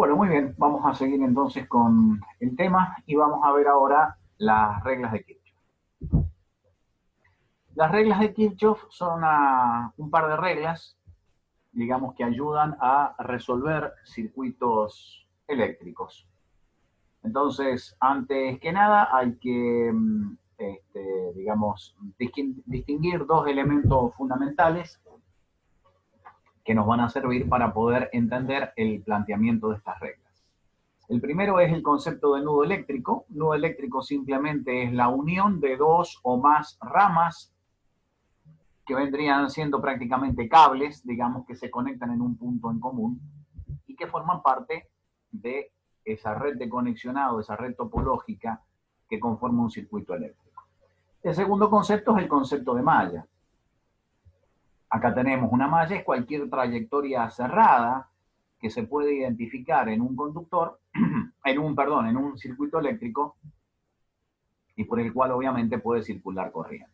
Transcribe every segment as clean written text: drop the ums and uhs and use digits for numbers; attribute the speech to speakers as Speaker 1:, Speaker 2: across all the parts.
Speaker 1: Bueno, muy bien, vamos a seguir entonces con el tema y vamos a ver ahora las reglas de Kirchhoff. Las reglas de Kirchhoff son un par de reglas, digamos, que ayudan a resolver circuitos eléctricos. Entonces, antes que nada, hay que, digamos, distinguir dos elementos fundamentales que nos van a servir para poder entender el planteamiento de estas reglas. El primero es el concepto de nudo eléctrico. Nudo eléctrico simplemente es la unión de dos o más ramas que vendrían siendo prácticamente cables, digamos, que se conectan en un punto en común y que forman parte de esa red de conexionado, esa red topológica que conforma un circuito eléctrico. El segundo concepto es el concepto de malla. Acá tenemos una malla, es cualquier trayectoria cerrada que se puede identificar en un conductor, en un circuito eléctrico y por el cual obviamente puede circular corriente.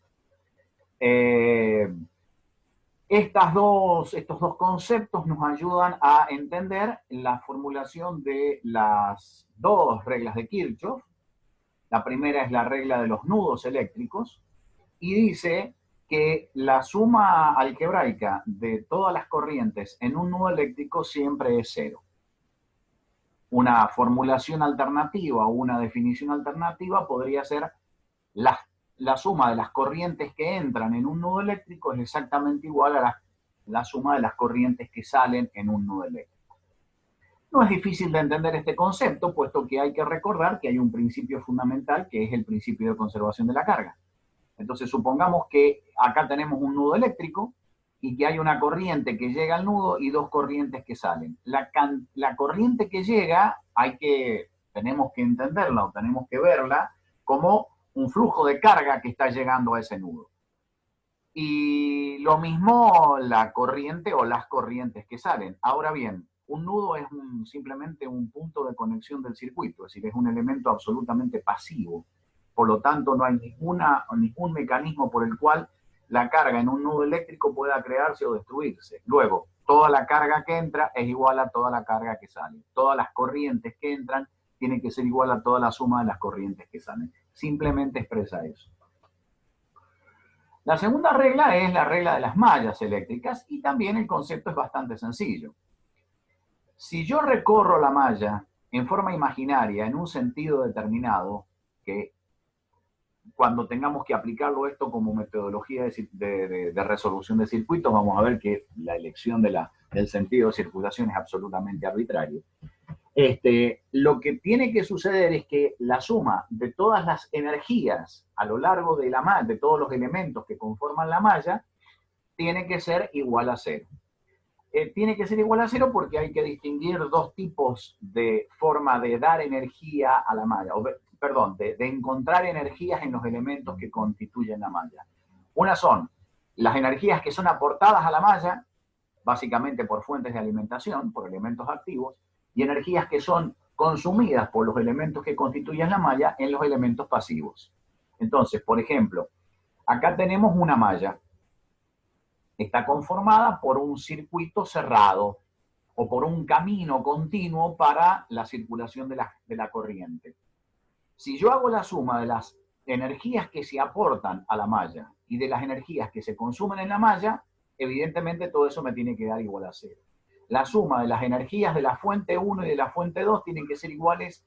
Speaker 1: Estos dos conceptos nos ayudan a entender la formulación de las dos reglas de Kirchhoff. La primera es la regla de los nudos eléctricos y dice que la suma algebraica de todas las corrientes en un nudo eléctrico siempre es cero. Una formulación alternativa o una definición alternativa podría ser la suma de las corrientes que entran en un nudo eléctrico es exactamente igual a la suma de las corrientes que salen en un nudo eléctrico. No es difícil de entender este concepto, puesto que hay que recordar que hay un principio fundamental que es el principio de conservación de la carga. Entonces supongamos que acá tenemos un nudo eléctrico y que hay una corriente que llega al nudo y dos corrientes que salen. La corriente que llega tenemos que entenderla o tenemos que verla como un flujo de carga que está llegando a ese nudo. Y lo mismo la corriente o las corrientes que salen. Ahora bien, un nudo es simplemente un punto de conexión del circuito, es decir, es un elemento absolutamente pasivo. Por lo tanto, no hay ningún mecanismo por el cual la carga en un nudo eléctrico pueda crearse o destruirse. Luego, toda la carga que entra es igual a toda la carga que sale. Todas las corrientes que entran tienen que ser igual a toda la suma de las corrientes que salen. Simplemente expresa eso. La segunda regla es la regla de las mallas eléctricas y también el concepto es bastante sencillo. Si yo recorro la malla en forma imaginaria, en un sentido determinado, que cuando tengamos que aplicarlo esto como metodología de resolución de circuitos, vamos a ver que la elección del sentido de circulación es absolutamente arbitrario. Lo que tiene que suceder es que la suma de todas las energías a lo largo de la malla, de todos los elementos que conforman la malla, tiene que ser igual a cero. Tiene que ser igual a cero porque hay que distinguir dos tipos de forma de dar energía a la malla, de encontrar energías en los elementos que constituyen la malla. Una son las energías que son aportadas a la malla, básicamente por fuentes de alimentación, por elementos activos, y energías que son consumidas por los elementos que constituyen la malla en los elementos pasivos. Entonces, por ejemplo, acá tenemos una malla. Está conformada por un circuito cerrado o por un camino continuo para la circulación de la corriente. Si yo hago la suma de las energías que se aportan a la malla y de las energías que se consumen en la malla, evidentemente todo eso me tiene que dar igual a cero. La suma de las energías de la fuente 1 y de la fuente 2 tienen que ser iguales,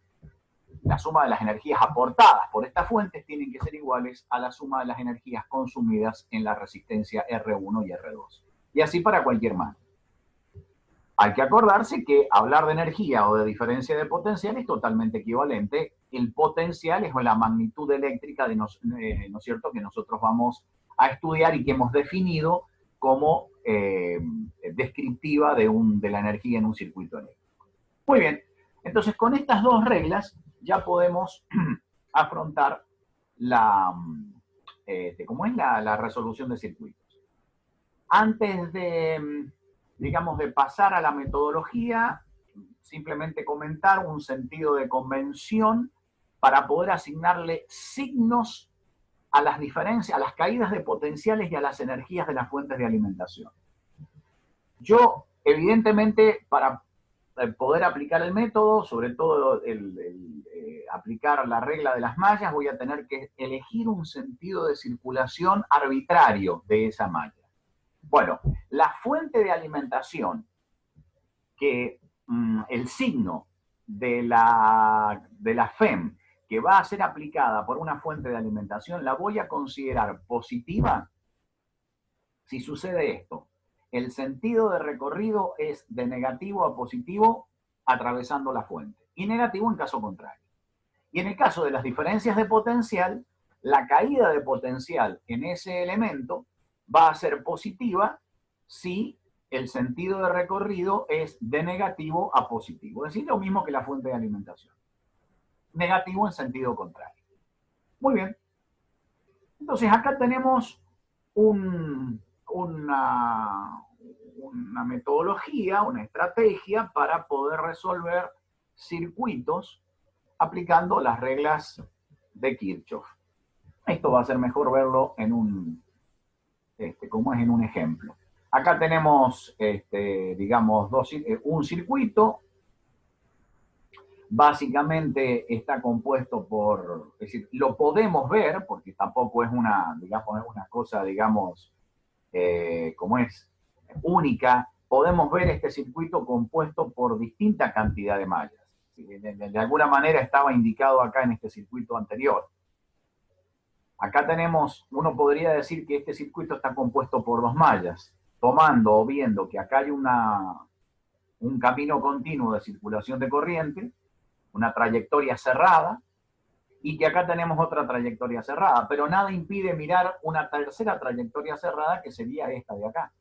Speaker 1: la suma de las energías aportadas por estas fuentes tienen que ser iguales a la suma de las energías consumidas en la resistencia R1 y R2. Y así para cualquier malla. Hay que acordarse que hablar de energía o de diferencia de potencial es totalmente equivalente. El potencial es la magnitud eléctrica ¿no es cierto?, que nosotros vamos a estudiar y que hemos definido como descriptiva de la energía en un circuito eléctrico. Muy bien, entonces con estas dos reglas ya podemos afrontar cómo es la resolución de circuitos. Antes de pasar a la metodología, simplemente comentar un sentido de convención para poder asignarle signos a las diferencias, a las caídas de potenciales y a las energías de las fuentes de alimentación. Yo, evidentemente, para poder aplicar el método, sobre todo aplicar la regla de las mallas, voy a tener que elegir un sentido de circulación arbitrario de esa malla. Bueno, la fuente de alimentación, que el signo de la FEM que va a ser aplicada por una fuente de alimentación, la voy a considerar positiva si sucede esto. El sentido de recorrido es de negativo a positivo atravesando la fuente, y negativo en caso contrario. Y en el caso de las diferencias de potencial, la caída de potencial en ese elemento va a ser positiva si el sentido de recorrido es de negativo a positivo. Es decir, lo mismo que la fuente de alimentación. Negativo en sentido contrario. Muy bien. Entonces acá tenemos una metodología, una estrategia para poder resolver circuitos aplicando las reglas de Kirchhoff. Esto va a ser mejor verlo en como es en un ejemplo. Acá tenemos, digamos, un circuito. Básicamente está compuesto por, es decir, lo podemos ver, porque tampoco es una, digamos, es una cosa, digamos, como es única. Podemos ver este circuito compuesto por distinta cantidad de mallas. De alguna manera estaba indicado acá en este circuito anterior. Acá tenemos, uno podría decir que este circuito está compuesto por dos mallas, tomando o viendo que acá hay un camino continuo de circulación de corriente, una trayectoria cerrada, y que acá tenemos otra trayectoria cerrada, pero nada impide mirar una tercera trayectoria cerrada que sería esta de acá.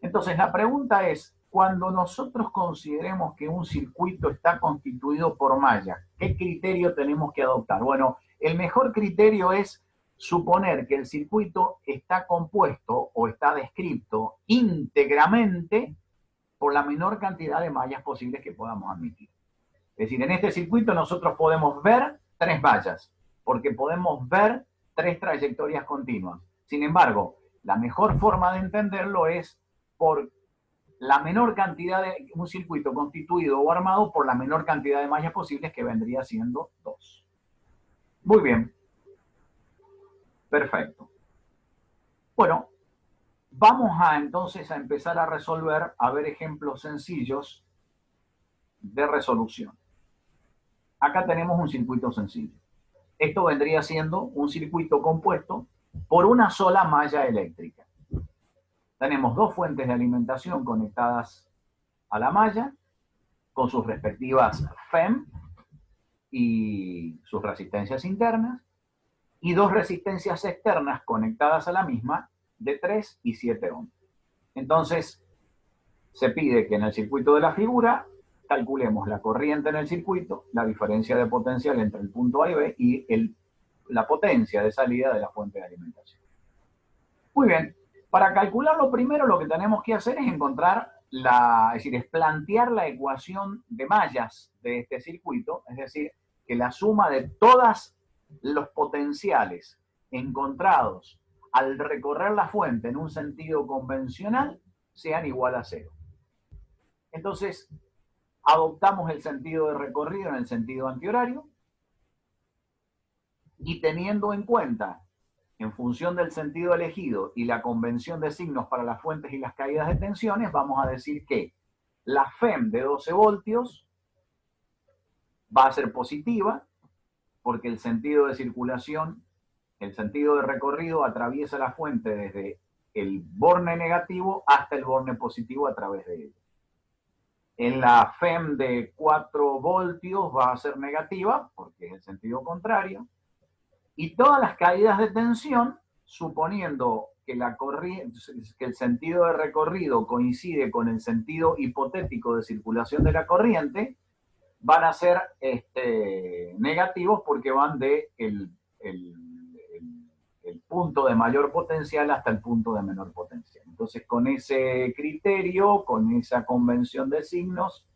Speaker 1: Entonces la pregunta es, cuando nosotros consideremos que un circuito está constituido por mallas, ¿qué criterio tenemos que adoptar? Bueno, el mejor criterio es suponer que el circuito está compuesto o está descrito íntegramente por la menor cantidad de mallas posibles que podamos admitir. Es decir, en este circuito nosotros podemos ver tres mallas, porque podemos ver tres trayectorias continuas. Sin embargo, la mejor forma de entenderlo es por la menor cantidad de un circuito constituido o armado por la menor cantidad de mallas posibles, que vendría siendo 2. Muy bien. Perfecto. Bueno, vamos entonces a empezar a resolver, a ver ejemplos sencillos de resolución. Acá tenemos un circuito sencillo. Esto vendría siendo un circuito compuesto por una sola malla eléctrica. Tenemos dos fuentes de alimentación conectadas a la malla, con sus respectivas FEM y sus resistencias internas, y dos resistencias externas conectadas a la misma de 3 y 7 ohms. Entonces, se pide que en el circuito de la figura calculemos la corriente en el circuito, la diferencia de potencial entre el punto A y B y la potencia de salida de la fuente de alimentación. Muy bien, para calcularlo primero lo que tenemos que hacer es encontrar es plantear la ecuación de mallas de este circuito, es decir, que la suma de todos los potenciales encontrados al recorrer la fuente en un sentido convencional sean igual a 0. Entonces, adoptamos el sentido de recorrido en el sentido antihorario y teniendo en cuenta, en función del sentido elegido y la convención de signos para las fuentes y las caídas de tensiones, vamos a decir que la FEM de 12 voltios va a ser positiva porque el sentido de circulación, el sentido de recorrido atraviesa la fuente desde el borne negativo hasta el borne positivo a través de ella. En la FEM de 4 voltios va a ser negativa, porque es el sentido contrario, y todas las caídas de tensión, suponiendo que el sentido de recorrido coincide con el sentido hipotético de circulación de la corriente, van a ser negativos porque van de el punto de mayor potencial hasta el punto de menor potencial. Entonces, con ese criterio, con esa convención de signos,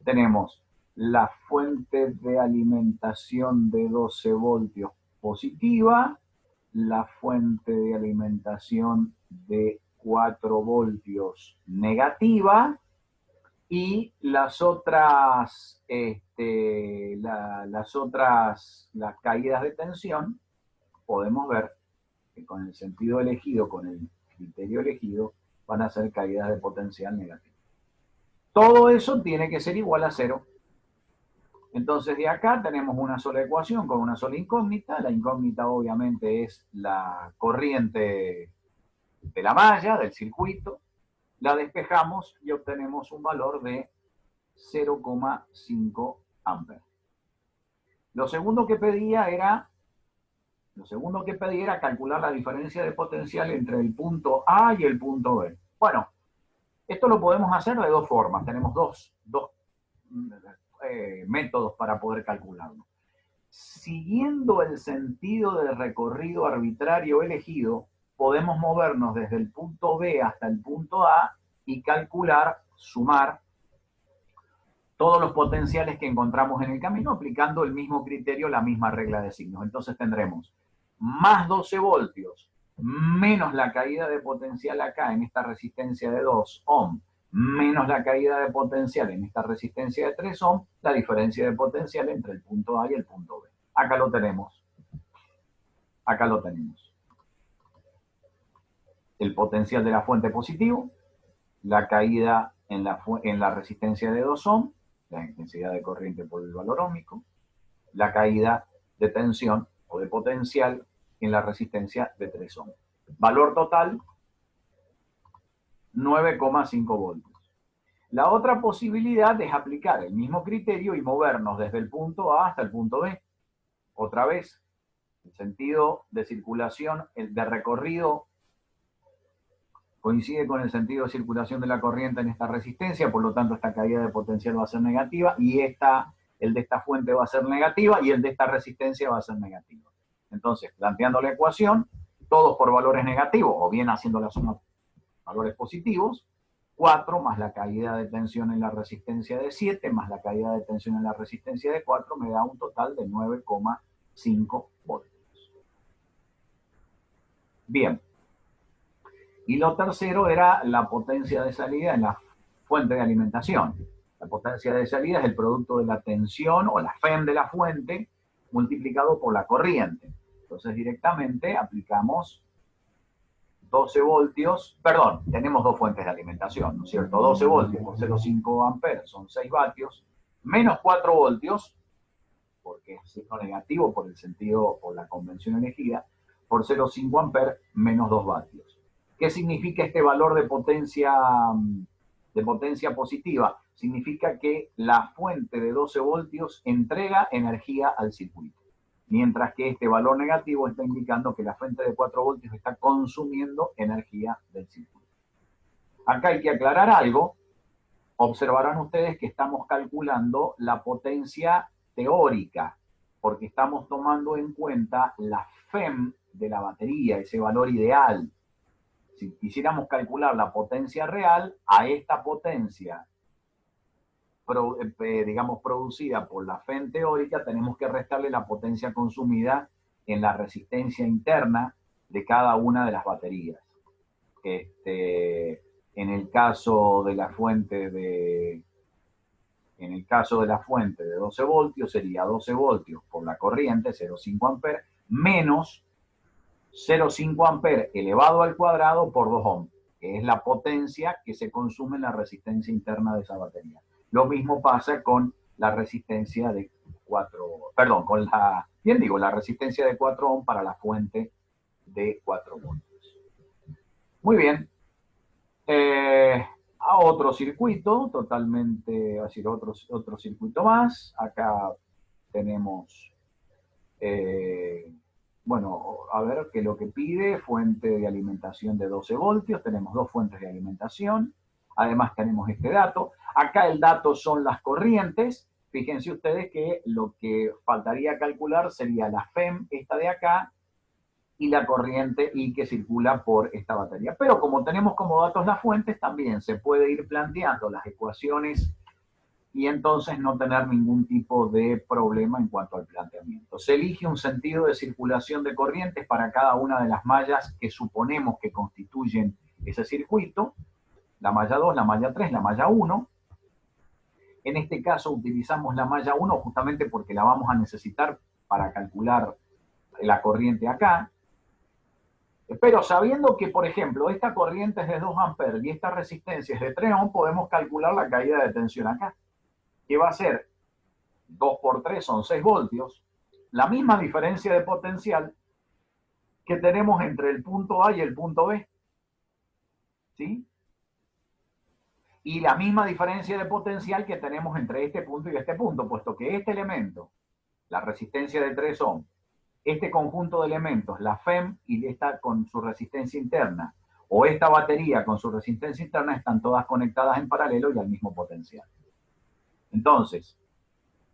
Speaker 1: tenemos la fuente de alimentación de 12 voltios positiva, la fuente de alimentación de 4 voltios negativa, Y las otras, las caídas de tensión, podemos ver que con el sentido elegido, con el criterio elegido, van a ser caídas de potencial negativo. Todo eso tiene que ser igual a cero. Entonces de acá tenemos una sola ecuación con una sola incógnita. La incógnita obviamente es la corriente de la malla, del circuito. La despejamos y obtenemos un valor de 0,5 amperes. Lo segundo que pedía era calcular la diferencia de potencial entre el punto A y el punto B. Bueno, esto lo podemos hacer de dos formas. Tenemos dos métodos para poder calcularlo. Siguiendo el sentido del recorrido arbitrario elegido, podemos movernos desde el punto B hasta el punto A y calcular, sumar todos los potenciales que encontramos en el camino aplicando el mismo criterio, la misma regla de signos. Entonces tendremos más 12 voltios menos la caída de potencial acá en esta resistencia de 2 ohm, menos la caída de potencial en esta resistencia de 3 ohm, la diferencia de potencial entre el punto A y el punto B. Acá lo tenemos. Acá lo tenemos. El potencial de la fuente positivo, la caída en la resistencia de 2 ohm, la intensidad de corriente por el valor óhmico, la caída de tensión o de potencial en la resistencia de 3 ohm. Valor total, 9,5 voltios. La otra posibilidad es aplicar el mismo criterio y movernos desde el punto A hasta el punto B. Otra vez, el sentido de circulación, el de recorrido, coincide con el sentido de circulación de la corriente en esta resistencia, por lo tanto esta caída de potencial va a ser negativa y el de esta fuente va a ser negativa y el de esta resistencia va a ser negativo. Entonces, planteando la ecuación, todos por valores negativos, o bien haciendo la suma valores positivos, 4 más la caída de tensión en la resistencia de 7 más la caída de tensión en la resistencia de 4 me da un total de 9,5 voltios. Bien. Y lo tercero era la potencia de salida en la fuente de alimentación. La potencia de salida es el producto de la tensión o la FEM de la fuente multiplicado por la corriente. Entonces directamente aplicamos 12 voltios, perdón, tenemos dos fuentes de alimentación, ¿no es cierto? 12 voltios por 0,5 amperes son 6 vatios, menos 4 voltios, porque es signo negativo por el sentido, por la convención elegida, por 0,5 amperes menos 2 vatios. ¿Qué significa este valor de potencia positiva? Significa que la fuente de 12 voltios entrega energía al circuito, mientras que este valor negativo está indicando que la fuente de 4 voltios está consumiendo energía del circuito. Acá hay que aclarar algo. Observarán ustedes que estamos calculando la potencia teórica, porque estamos tomando en cuenta la FEM de la batería, ese valor ideal. Si quisiéramos calcular la potencia real, a esta potencia, digamos, producida por la FEM teórica, tenemos que restarle la potencia consumida en la resistencia interna de cada una de las baterías. En el caso de la fuente de 12 voltios sería 12 voltios por la corriente, 0,5 amperes, menos 0,5 amperes elevado al cuadrado por 2 ohm, que es la potencia que se consume en la resistencia interna de esa batería. Lo mismo pasa con la resistencia de 4, perdón, con la resistencia de 4 ohm para la fuente de 4 voltios. Muy bien. A otro circuito, totalmente, así otro circuito más. Acá tenemos, bueno, a ver que lo que pide, fuente de alimentación de 12 voltios. Tenemos dos fuentes de alimentación. Además tenemos este dato. Acá el dato son las corrientes. Fíjense ustedes que lo que faltaría calcular sería la FEM, esta de acá, y la corriente I que circula por esta batería. Pero como tenemos como datos las fuentes, también se puede ir planteando las ecuaciones y entonces no tener ningún tipo de problema en cuanto al planteamiento. Se elige un sentido de circulación de corrientes para cada una de las mallas que suponemos que constituyen ese circuito, la malla 2, la malla 3, la malla 1, En este caso utilizamos la malla 1 justamente porque la vamos a necesitar para calcular la corriente acá. Pero sabiendo que, por ejemplo, esta corriente es de 2 amperes y esta resistencia es de 3 ohms, podemos calcular la caída de tensión acá, que va a ser 2 por 3 son 6 voltios, la misma diferencia de potencial que tenemos entre el punto A y el punto B, ¿sí? Y la misma diferencia de potencial que tenemos entre este punto y este punto, puesto que este elemento, la resistencia de 3 ohms, este conjunto de elementos, la FEM y esta con su resistencia interna, o esta batería con su resistencia interna, están todas conectadas en paralelo y al mismo potencial. Entonces,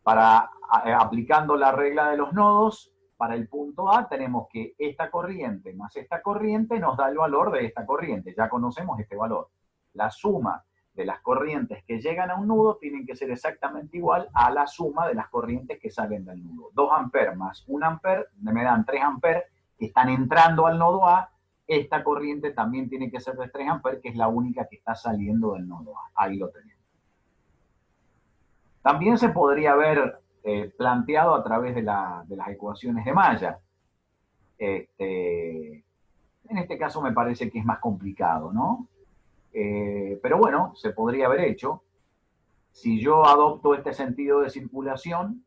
Speaker 1: aplicando la regla de los nodos, para el punto A tenemos que esta corriente más esta corriente nos da el valor de esta corriente. Ya conocemos este valor. La suma de las corrientes que llegan a un nudo tienen que ser exactamente igual a la suma de las corrientes que salen del nudo. 2 amperes más 1 amper me dan 3 amperes que están entrando al nodo A. Esta corriente también tiene que ser de 3 amperes, que es la única que está saliendo del nodo A. Ahí lo tenemos. También se podría haber planteado a través de las ecuaciones de malla. En este caso me parece que es más complicado, ¿no? Pero bueno, se podría haber hecho. Si yo adopto este sentido de circulación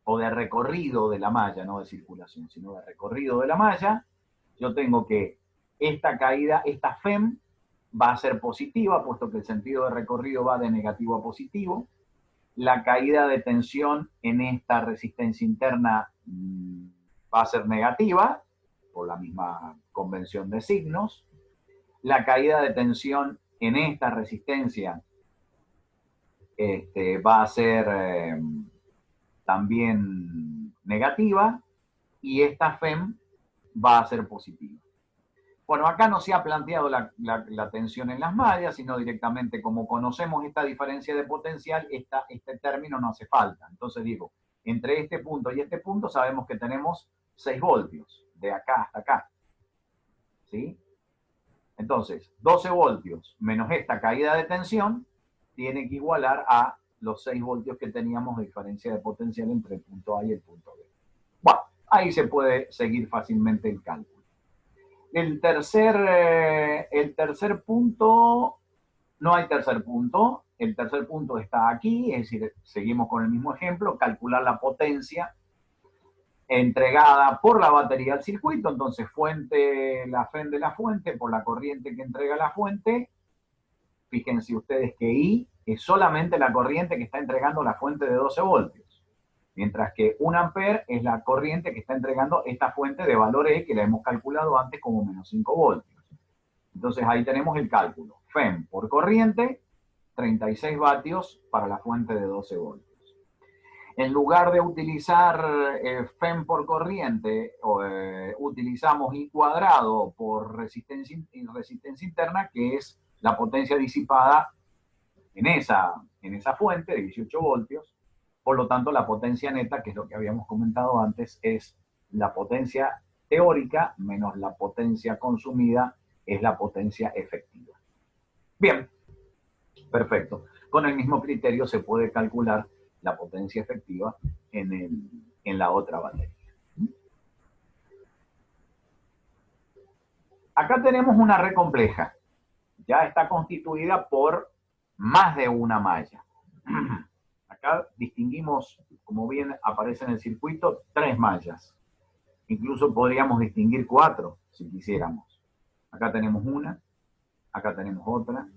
Speaker 1: o de recorrido de la malla, no de circulación, sino de recorrido de la malla, yo tengo que esta caída, esta FEM, va a ser positiva, puesto que el sentido de recorrido va de negativo a positivo. La caída de tensión en esta resistencia interna va a ser negativa, por la misma convención de signos. La caída de tensión en esta resistencia va a ser también negativa, y esta FEM va a ser positiva. Bueno, acá no se ha planteado la tensión en las mallas, sino directamente, como conocemos esta diferencia de potencial, este término no hace falta. Entonces digo, entre este punto y este punto sabemos que tenemos 6 voltios, de acá hasta acá. ¿Sí? Entonces, 12 voltios menos esta caída de tensión tiene que igualar a los 6 voltios que teníamos de diferencia de potencial entre el punto A y el punto B. Bueno, ahí se puede seguir fácilmente el cálculo. El tercer punto, no hay tercer punto. El tercer punto está aquí, es decir, seguimos con el mismo ejemplo, calcular la potencia entregada por la batería al circuito. Entonces, la FEM de la fuente por la corriente que entrega la fuente. Fíjense ustedes que I es solamente la corriente que está entregando la fuente de 12 voltios. Mientras que 1 amper es la corriente que está entregando esta fuente de valor E, que la hemos calculado antes como menos 5 voltios. Entonces ahí tenemos el cálculo. FEM por corriente, 36 vatios para la fuente de 12 voltios. En lugar de utilizar FEM por corriente, utilizamos I cuadrado por resistencia interna, que es la potencia disipada en esa fuente de 18 voltios. Por lo tanto, la potencia neta, que es lo que habíamos comentado antes, es la potencia teórica menos la potencia consumida, es la potencia efectiva. Bien, perfecto. Con el mismo criterio se puede calcular la potencia efectiva en la otra batería. Acá tenemos una red compleja. Ya está constituida por más de una malla. Acá distinguimos, como bien aparece en el circuito, 3 mallas. Incluso podríamos distinguir 4, si quisiéramos. Acá tenemos una, acá tenemos otra,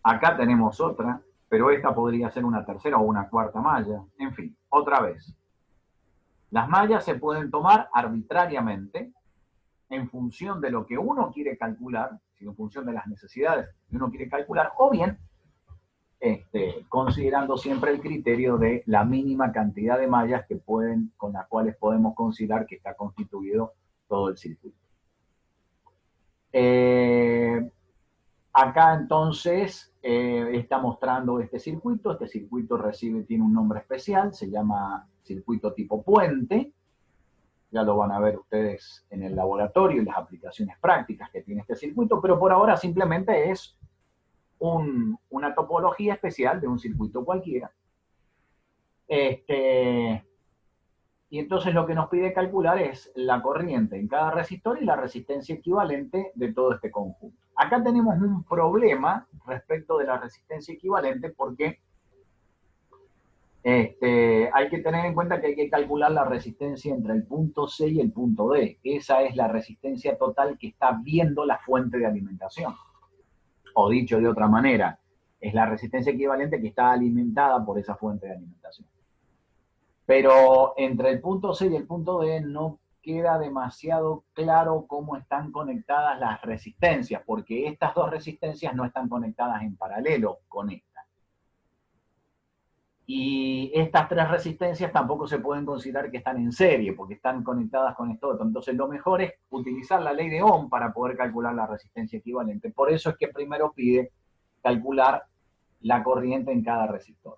Speaker 1: acá tenemos otra, pero esta podría ser una tercera o una cuarta malla. En fin, otra vez. Las mallas se pueden tomar arbitrariamente en función de lo que uno quiere calcular, en función de las necesidades que uno quiere calcular, o bien considerando siempre el criterio de la mínima cantidad de mallas con las cuales podemos considerar que está constituido todo el circuito. Acá entonces está mostrando este circuito. Este circuito tiene un nombre especial, se llama circuito tipo puente. Ya lo van a ver ustedes en el laboratorio y las aplicaciones prácticas que tiene este circuito, pero por ahora simplemente es una topología especial de un circuito cualquiera. Y entonces lo que nos pide calcular es la corriente en cada resistor y la resistencia equivalente de todo este conjunto. Acá tenemos un problema respecto de la resistencia equivalente porque hay que tener en cuenta que hay que calcular la resistencia entre el punto C y el punto D. Esa es la resistencia total que está viendo la fuente de alimentación. O dicho de otra manera, es la resistencia equivalente que está alimentada por esa fuente de alimentación. Pero entre el punto C y el punto D no queda demasiado claro cómo están conectadas las resistencias, porque estas dos resistencias no están conectadas en paralelo con esta. Y estas tres resistencias tampoco se pueden considerar que están en serie, porque están conectadas con esto otro. Entonces lo mejor es utilizar la ley de Ohm para poder calcular la resistencia equivalente. Por eso es que primero pide calcular la corriente en cada resistor.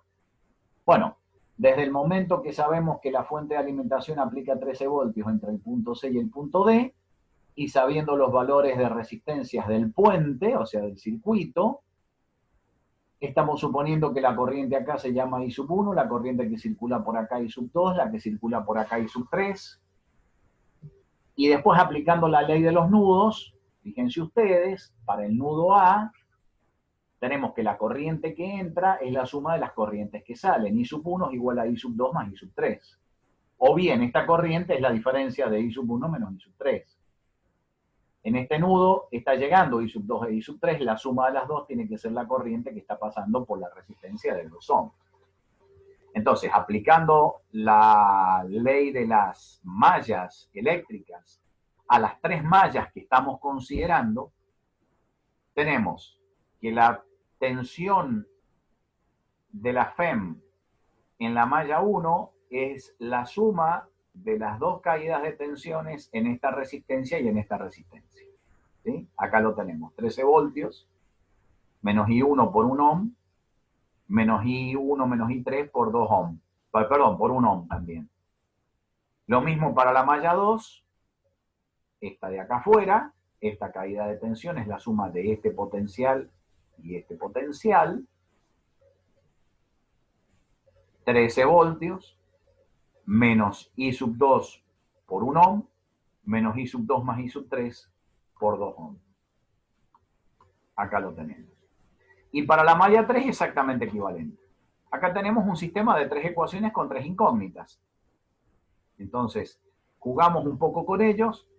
Speaker 1: Bueno, desde el momento que sabemos que la fuente de alimentación aplica 13 voltios entre el punto C y el punto D, y sabiendo los valores de resistencias del puente, o sea, del circuito, estamos suponiendo que la corriente acá se llama I sub 1, la corriente que circula por acá I sub 2, la que circula por acá I sub 3, y después aplicando la ley de los nudos, fíjense ustedes, para el nudo A, tenemos que la corriente que entra es la suma de las corrientes que salen. I sub 1 es igual a I sub 2 más I sub 3. O bien, esta corriente es la diferencia de I sub 1 menos I sub 3. En este nudo está llegando I sub 2 e I sub 3. La suma de las dos tiene que ser la corriente que está pasando por la resistencia del 2 ohm. Entonces, aplicando la ley de las mallas eléctricas a las tres mallas que estamos considerando, tenemos que la tensión de la FEM en la malla 1 es la suma de las dos caídas de tensiones en esta resistencia y en esta resistencia. ¿Sí? Acá lo tenemos, 13 voltios, menos I1 por 1 ohm, menos I1 menos I3 por 2 ohm. Perdón, por 1 ohm también. Lo mismo para la malla 2, esta de acá afuera, esta caída de tensión es la suma de este potencial y este potencial, 13 voltios, menos I sub 2 por 1 ohm, menos I sub 2 más I sub 3 por 2 ohm. Acá lo tenemos. Y para la malla 3 exactamente equivalente. Acá tenemos un sistema de tres ecuaciones con tres incógnitas. Entonces, jugamos un poco con ellos,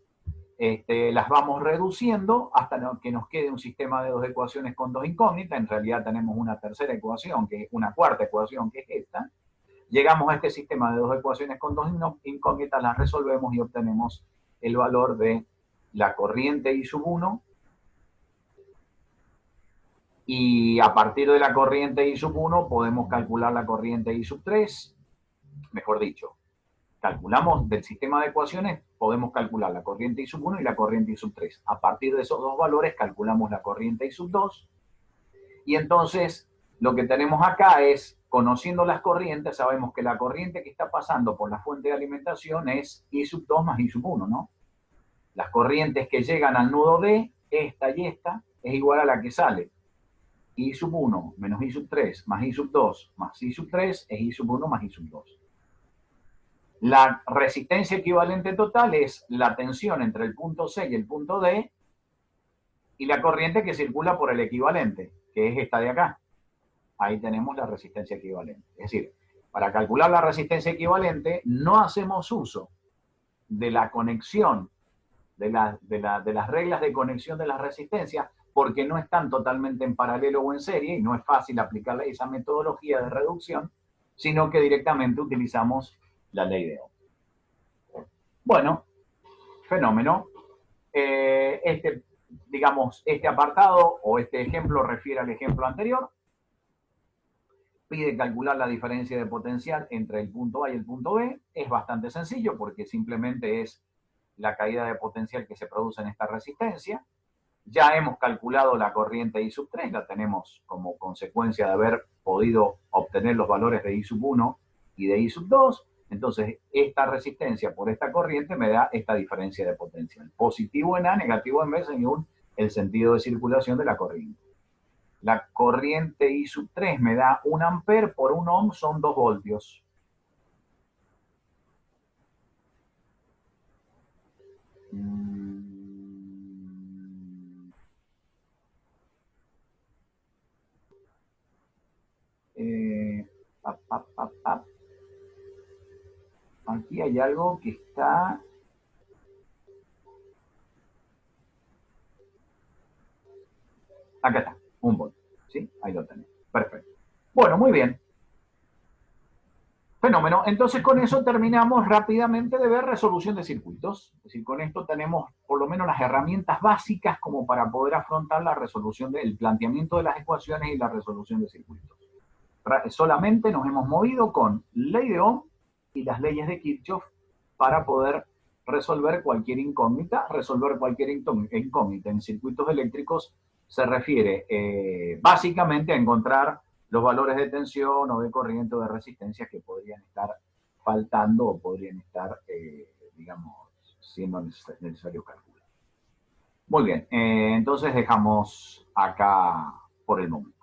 Speaker 1: las vamos reduciendo hasta que nos quede un sistema de dos ecuaciones con dos incógnitas. En realidad tenemos una tercera ecuación, que es una cuarta ecuación, que es esta. Llegamos a este sistema de dos ecuaciones con dos incógnitas, las resolvemos y obtenemos el valor de la corriente I sub 1. Y a partir de la corriente I sub 1 podemos calcular la corriente I sub 3. Mejor dicho, calculamos del sistema de ecuaciones, podemos calcular la corriente I sub 1 y la corriente I sub 3. A partir de esos dos valores calculamos la corriente I sub 2. Y entonces lo que tenemos acá es, conociendo las corrientes, sabemos que la corriente que está pasando por la fuente de alimentación es I sub 2 más I sub 1, ¿no? Las corrientes que llegan al nudo D, esta y esta, es igual a la que sale. I sub 1 menos I sub 3 más I sub 2 más I sub 3 es I sub 1 más I sub 2. La resistencia equivalente total es la tensión entre el punto C y el punto D y la corriente que circula por el equivalente, que es esta de acá. Ahí tenemos la resistencia equivalente. Es decir, para calcular la resistencia equivalente no hacemos uso de la conexión, de las reglas de conexión de las resistencias, porque no están totalmente en paralelo o en serie y no es fácil aplicar esa metodología de reducción, sino que directamente utilizamos la ley de Ohm. Bueno, fenómeno. Este apartado o este ejemplo refiere al ejemplo anterior. Pide calcular la diferencia de potencial entre el punto A y el punto B. Es bastante sencillo porque simplemente es la caída de potencial que se produce en esta resistencia. Ya hemos calculado la corriente I sub 3, la tenemos como consecuencia de haber podido obtener los valores de I sub 1 y de I sub 2. Entonces, esta resistencia por esta corriente me da esta diferencia de potencial. Positivo en A, negativo en B, según el sentido de circulación de la corriente. La corriente I sub 3 me da 1 amper por 1 ohm, son 2 voltios. Pap, pap, pap, pap. Aquí hay algo que está... Acá está, 1 volt. ¿Sí? Ahí lo tenemos. Perfecto. Bueno, muy bien. Fenómeno. Entonces con eso terminamos rápidamente de ver resolución de circuitos. Es decir, con esto tenemos por lo menos las herramientas básicas como para poder afrontar la resolución del planteamiento de las ecuaciones y la resolución de circuitos. Solamente nos hemos movido con ley de Ohm y las leyes de Kirchhoff para poder resolver cualquier incógnita. Resolver cualquier incógnita en circuitos eléctricos se refiere básicamente a encontrar los valores de tensión o de corriente o de resistencia que podrían estar faltando o podrían estar, digamos, siendo necesario calcular. Muy bien, entonces dejamos acá por el momento.